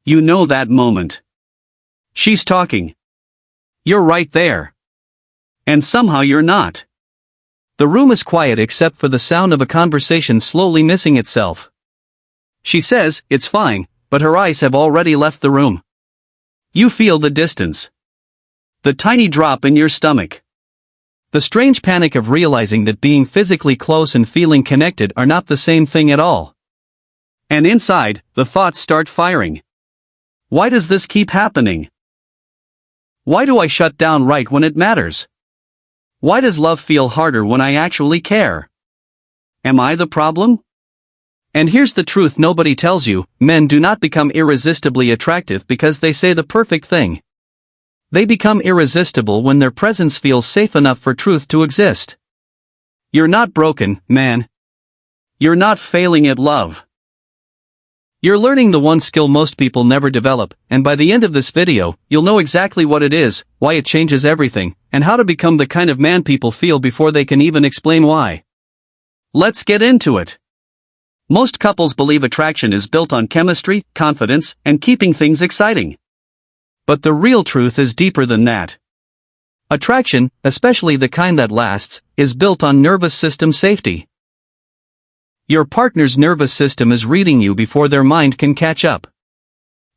You know that moment. She's talking. You're right there. And somehow you're not. The room is quiet except for the sound of a conversation slowly missing itself. She says, it's fine, but her eyes have already left the room. You feel the distance. The tiny drop in your stomach. The strange panic of realizing that being physically close and feeling connected are not the same thing at all. And inside, the thoughts start firing. Why does this keep happening? Why do I shut down right when it matters? Why does love feel harder when I actually care? Am I the problem? And here's the truth nobody tells you: men do not become irresistibly attractive because they say the perfect thing. They become irresistible when their presence feels safe enough for truth to exist. You're not broken, man. You're not failing at love. You're learning the one skill most people never develop, and by the end of this video, you'll know exactly what it is, why it changes everything, and how to become the kind of man people feel before they can even explain why. Let's get into it. Most couples believe attraction is built on chemistry, confidence, and keeping things exciting. But the real truth is deeper than that. Attraction, especially the kind that lasts, is built on nervous system safety. Your partner's nervous system is reading you before their mind can catch up.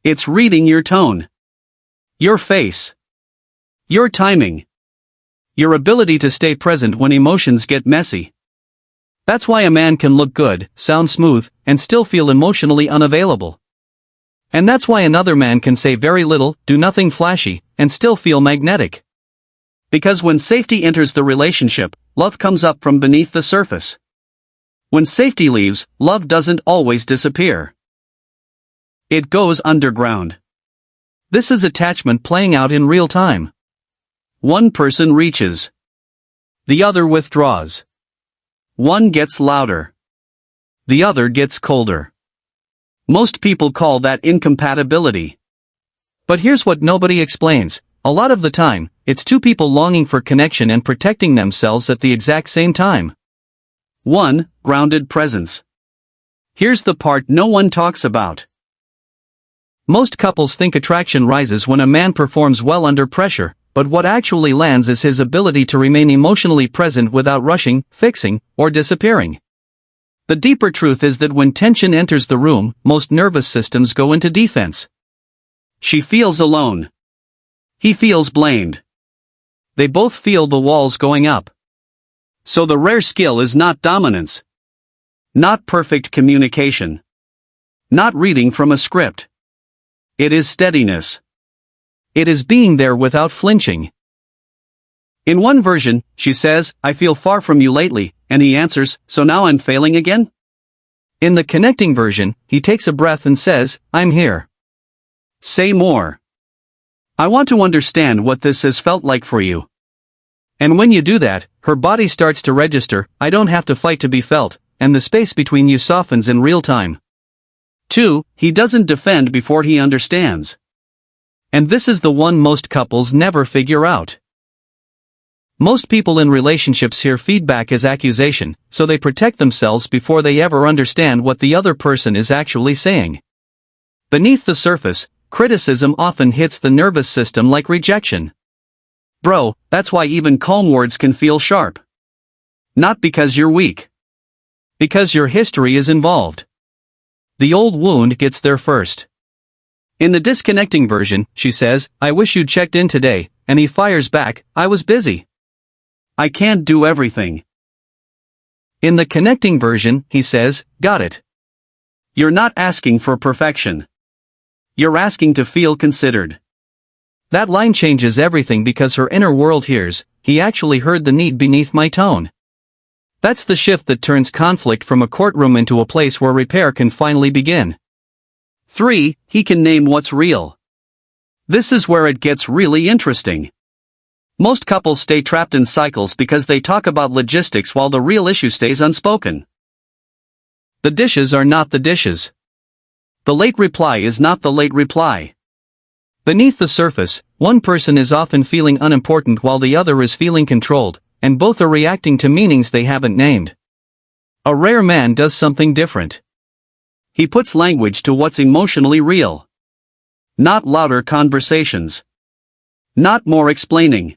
It's reading your tone, your face, your timing, your ability to stay present when emotions get messy. That's why a man can look good, sound smooth, and still feel emotionally unavailable. And that's why another man can say very little, do nothing flashy, and still feel magnetic. Because when safety enters the relationship, love comes up from beneath the surface. When safety leaves, love doesn't always disappear. It goes underground. This is attachment playing out in real time. One person reaches. The other withdraws. One gets louder. The other gets colder. Most people call that incompatibility. But here's what nobody explains: a lot of the time, it's two people longing for connection and protecting themselves at the exact same time. 1. Grounded presence. Here's the part no one talks about. Most couples think attraction rises when a man performs well under pressure, but what actually lands is his ability to remain emotionally present without rushing, fixing, or disappearing. The deeper truth is that when tension enters the room, most nervous systems go into defense. She feels alone. He feels blamed. They both feel the walls going up. So the rare skill is not dominance. Not perfect communication. Not reading from a script. It is steadiness. It is being there without flinching. In one version, she says, I feel far from you lately, and he answers, so now I'm failing again? In the connecting version, he takes a breath and says, I'm here. Say more. I want to understand what this has felt like for you. And when you do that, her body starts to register, I don't have to fight to be felt, and the space between you softens in real time. 2. He doesn't defend before he understands. And this is the one most couples never figure out. Most people in relationships hear feedback as accusation, so they protect themselves before they ever understand what the other person is actually saying. Beneath the surface, criticism often hits the nervous system like rejection. Bro, that's why even calm words can feel sharp. Not because you're weak. Because your history is involved. The old wound gets there first. In the disconnecting version, she says, I wish you'd checked in today, and he fires back, I was busy. I can't do everything. In the connecting version, he says, got it. You're not asking for perfection. You're asking to feel considered. That line changes everything because her inner world hears, he actually heard the need beneath my tone. That's the shift that turns conflict from a courtroom into a place where repair can finally begin. 3. He can name what's real. This is where it gets really interesting. Most couples stay trapped in cycles because they talk about logistics while the real issue stays unspoken. The dishes are not the dishes. The late reply is not the late reply. Beneath the surface, one person is often feeling unimportant while the other is feeling controlled, and both are reacting to meanings they haven't named. A rare man does something different. He puts language to what's emotionally real. Not louder conversations. Not more explaining.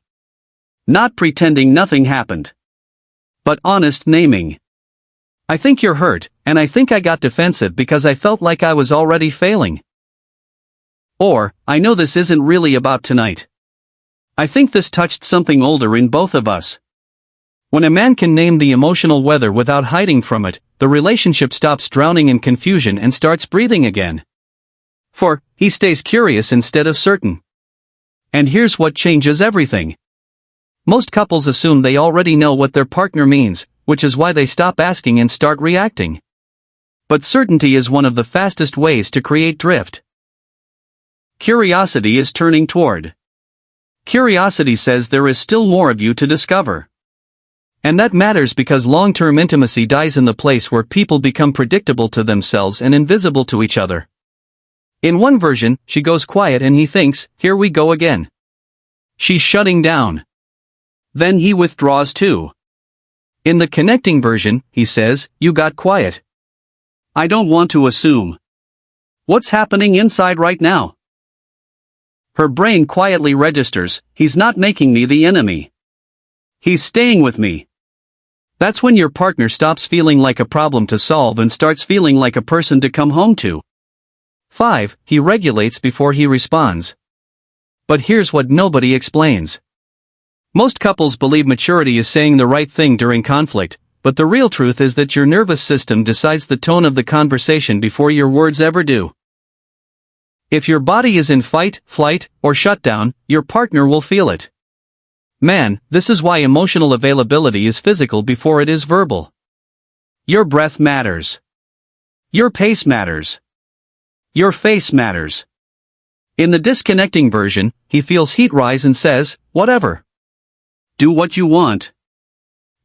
Not pretending nothing happened. But honest naming. I think you're hurt, and I think I got defensive because I felt like I was already failing. Or, I know this isn't really about tonight. I think this touched something older in both of us. When a man can name the emotional weather without hiding from it, the relationship stops drowning in confusion and starts breathing again. For, he stays curious instead of certain. And here's what changes everything. Most couples assume they already know what their partner means, which is why they stop asking and start reacting. But certainty is one of the fastest ways to create drift. Curiosity is turning toward. Curiosity says there is still more of you to discover. And that matters because long-term intimacy dies in the place where people become predictable to themselves and invisible to each other. In one version, she goes quiet and he thinks, here we go again. She's shutting down. Then he withdraws too. In the connecting version, he says, you got quiet. I don't want to assume. What's happening inside right now? Her brain quietly registers, he's not making me the enemy. He's staying with me. That's when your partner stops feeling like a problem to solve and starts feeling like a person to come home to. 5. He regulates before he responds. But here's what nobody explains. Most couples believe maturity is saying the right thing during conflict, but the real truth is that your nervous system decides the tone of the conversation before your words ever do. If your body is in fight, flight, or shutdown, your partner will feel it. Man, this is why emotional availability is physical before it is verbal. Your breath matters. Your pace matters. Your face matters. In the disconnecting version, he feels heat rise and says, whatever. Do what you want.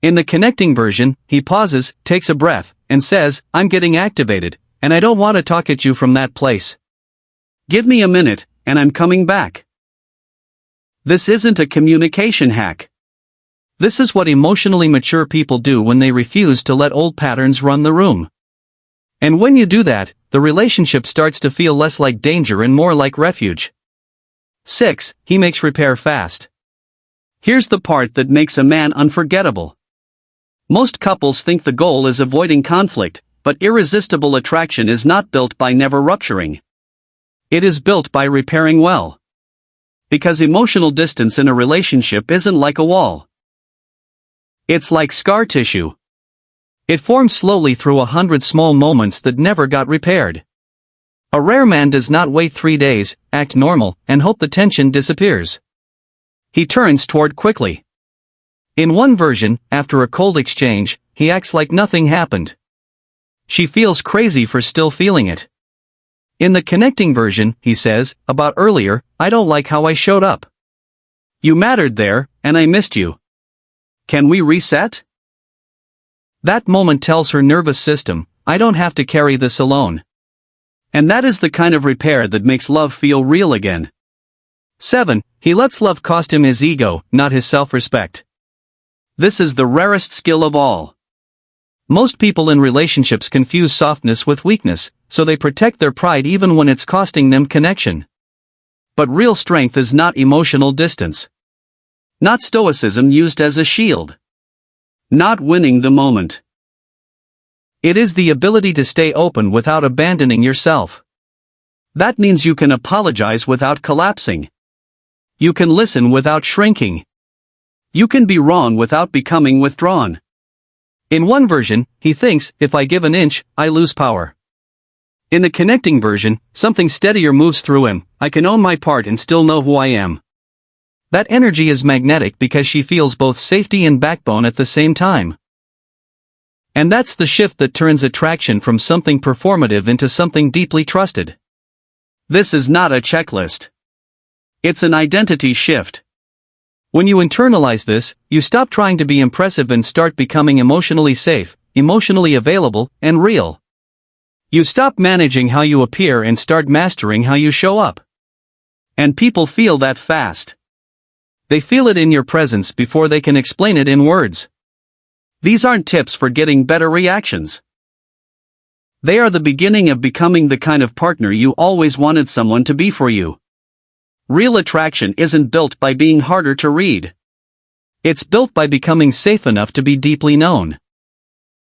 In the connecting version, he pauses, takes a breath, and says, I'm getting activated, and I don't want to talk at you from that place. Give me a minute, and I'm coming back. This isn't a communication hack. This is what emotionally mature people do when they refuse to let old patterns run the room. And when you do that, the relationship starts to feel less like danger and more like refuge. 6. He makes repair fast. Here's the part that makes a man unforgettable. Most couples think the goal is avoiding conflict, but irresistible attraction is not built by never rupturing. It is built by repairing well. Because emotional distance in a relationship isn't like a wall. It's like scar tissue. It forms slowly through 100 small moments that never got repaired. A rare man does not wait 3 days, act normal, and hope the tension disappears. He turns toward quickly. In one version, after a cold exchange, he acts like nothing happened. She feels crazy for still feeling it. In the connecting version, he says, about earlier, I don't like how I showed up. You mattered there, and I missed you. Can we reset? That moment tells her nervous system, I don't have to carry this alone. And that is the kind of repair that makes love feel real again. 7. He lets love cost him his ego, not his self-respect. This is the rarest skill of all. Most people in relationships confuse softness with weakness, so they protect their pride even when it's costing them connection. But real strength is not emotional distance. Not stoicism used as a shield. Not winning the moment. It is the ability to stay open without abandoning yourself. That means you can apologize without collapsing. You can listen without shrinking. You can be wrong without becoming withdrawn. In one version, he thinks, if I give an inch, I lose power. In the connecting version, something steadier moves through him, I can own my part and still know who I am. That energy is magnetic because she feels both safety and backbone at the same time. And that's the shift that turns attraction from something performative into something deeply trusted. This is not a checklist. It's an identity shift. When you internalize this, you stop trying to be impressive and start becoming emotionally safe, emotionally available, and real. You stop managing how you appear and start mastering how you show up. And people feel that fast. They feel it in your presence before they can explain it in words. These aren't tips for getting better reactions. They are the beginning of becoming the kind of partner you always wanted someone to be for you. Real attraction isn't built by being harder to read. It's built by becoming safe enough to be deeply known.